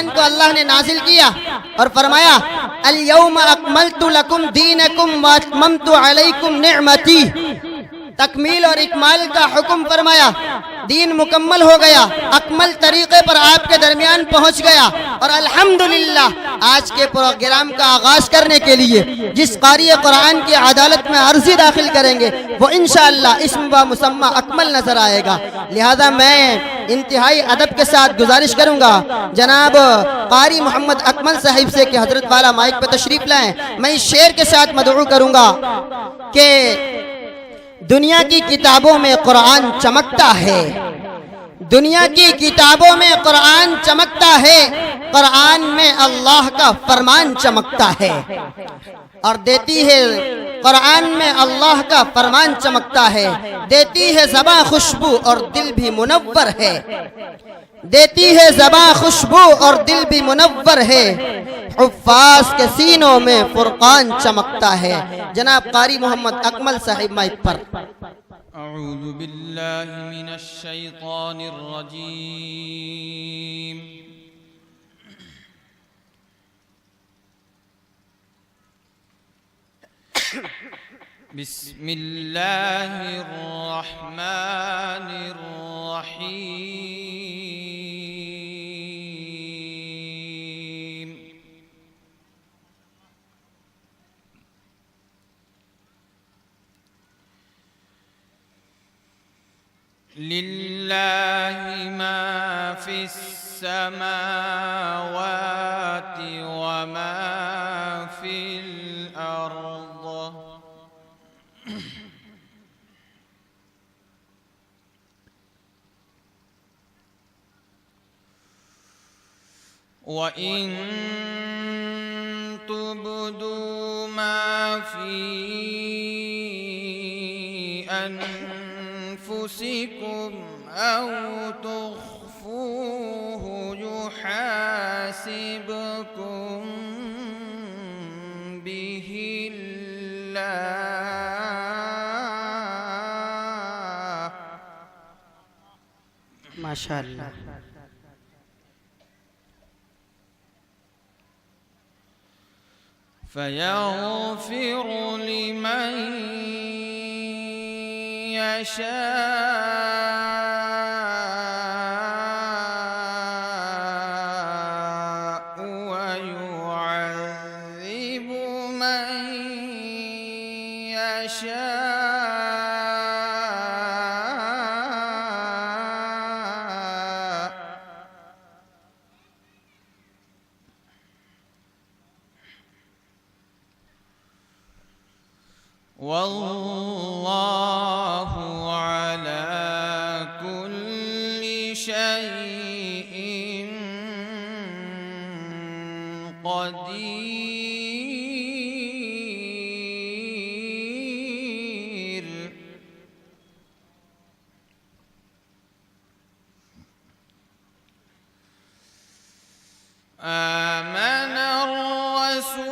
कुरान को अल्लाह ने नाजिल किया और फरमाया अल यौम अकमलतु लकुम दीनकुम व अतममतु अलैकुम निअमती। तकमील और इकमाल का हुक्म फरमाया, दीन मुकम्मल हो गया, अकमल तरीके पर आपके दरमियान पहुंच गया। और अल्हम्दुलिल्लाह आज के प्रोग्राम का आगाज करने के लिए जिस कारी कुरान की अदालत में अर्जी दाखिल करेंगे वो इंशाअल्लाह इस्म व मुसम्मा अकमल नजर आएगा। लिहाजा मैं इंतहाई अदब के साथ गुजारिश करूंगा जनाब कारी मोहम्मद अकमल साहिब से कि हजरत वाला माइक पर तशरीफ लाएं। मैं इस शेर के साथ मदऊ करूंगा कि दुनिया की किताबों में कुरान चमकता है, दुनिया की किताबों में कुरान चमकता है, कुरान में अल्लाह का फरमान चमकता है। और देती है कुरान में अल्लाह का फरमान चमकता है, देती है ज़बां खुशबू और दिल भी मुनव्वर है, देती है ज़बां खुशबू और दिल भी मुनव्वर है, हुफ्फाज के सीनों में फुरकान चमकता है। जनाब कारी मोहम्मद अकमल साहिब माइक पर। अऊज़ु बिल्लाहि मिनश शैतानिर रजीम। बिस्मिल्लाहिर रहमानिर रहीम। लिल्लाहि मा फिस समावाति व मा फिल अर्द व इन तुबदू मा फी अनफुसिकुम औ तुख्फूहु युहासिबकुम बिहिल्लाह। माशाअल्लाह। फयग़फ़िर लिमन यशाअ व युअज़्ज़िबु मन यशाअ। वल्लाहु अला कुल्लि शैइन क़दीर। आमन अर्रसूल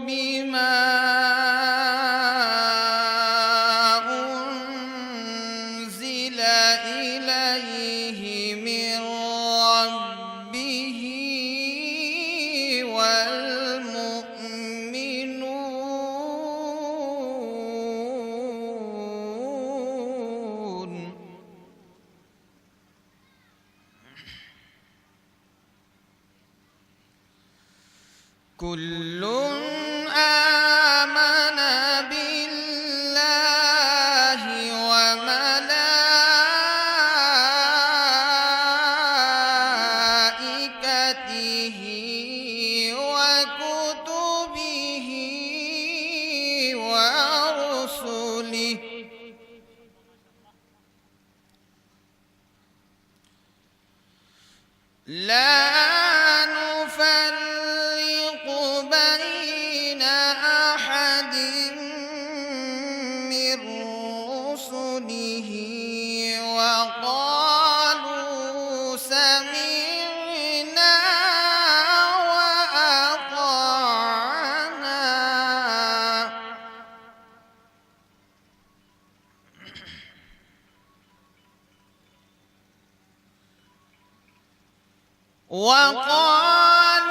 बिमा कुल्लुन आमन बिल्लाहि व मलाइकतिहि व कुतुबिहि व रुसुलिहि ला नुफर्रिक़ु बैन وقالوا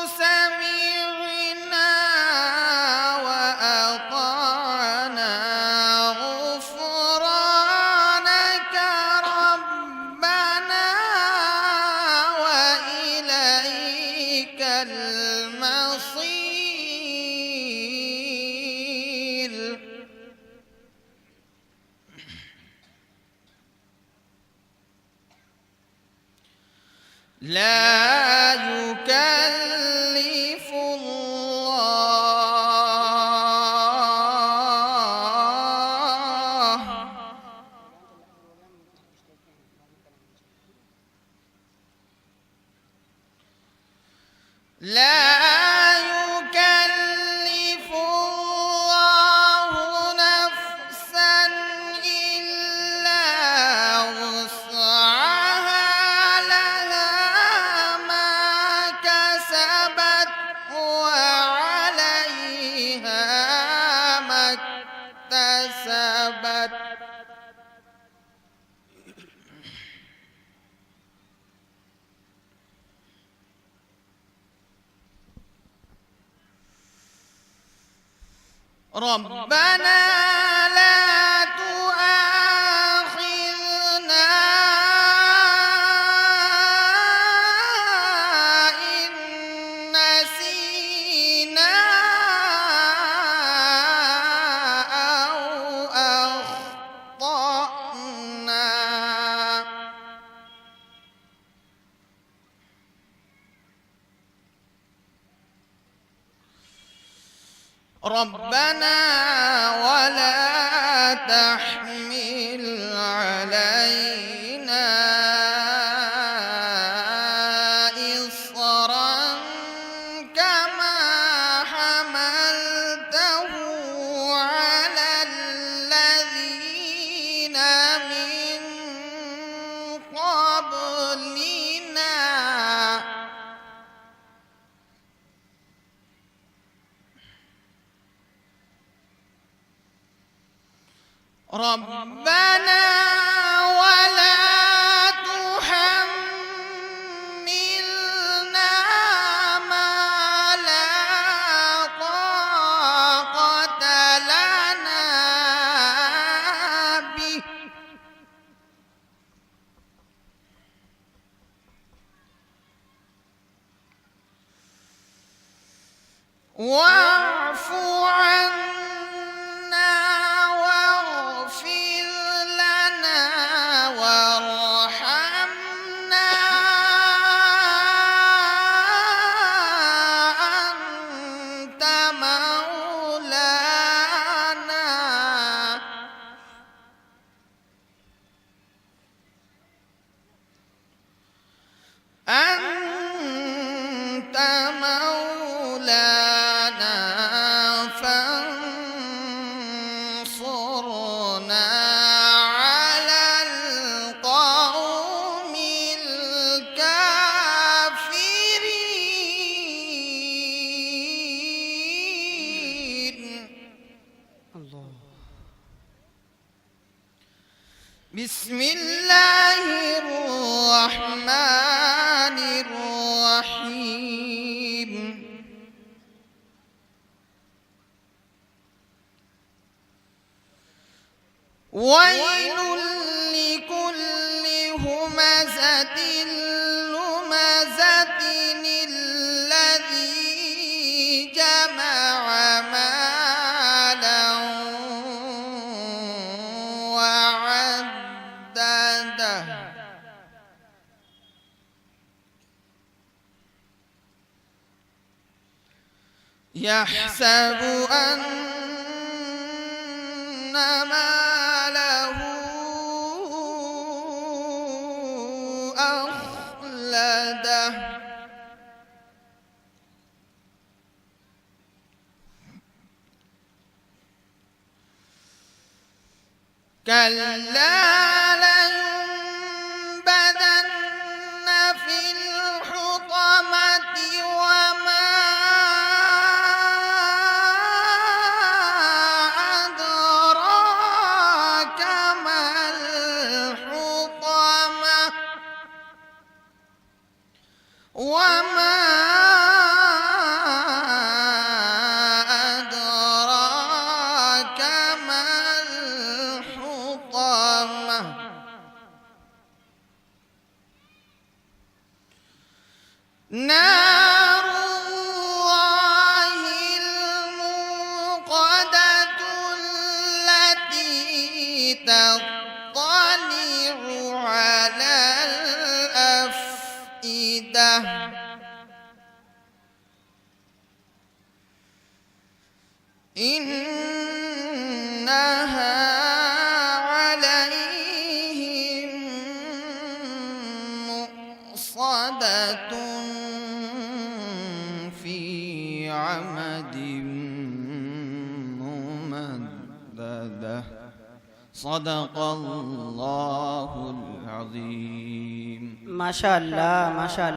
سمعنا وأطعنا غفرانك ربنا وإليك المصير. لا يكلف الله نفسا إلا وسعها، لها ما كسبت وعليها ما اكتسبت. ربنا لا تؤاخذنا إن نسينا أو أخطأنا. ربنا ولا تحمل علينا إصرا كما حملته على الذين من قبلنا. ربنا ولا تحملنا ما لا طاقة لنا به. واعف عنا واغفر لنا وارحمنا أنت مولانا. أنت مولانا فانصرنا على القوم الكافرين. الله. بسم الله الرحمن الرحيم. ويل لكل همزة لمزة الذي جمع مالا وعدده. يحسب أن ماله أخلده. كلا لينبذن في الحطمة وما أدراك ما الحطمة. نار الله الموقدة التي تطلع على الأفئدة إنها عليهم مؤصدة في عمد ممددة صدق الله العظيم ما شاء الله ما شاء الله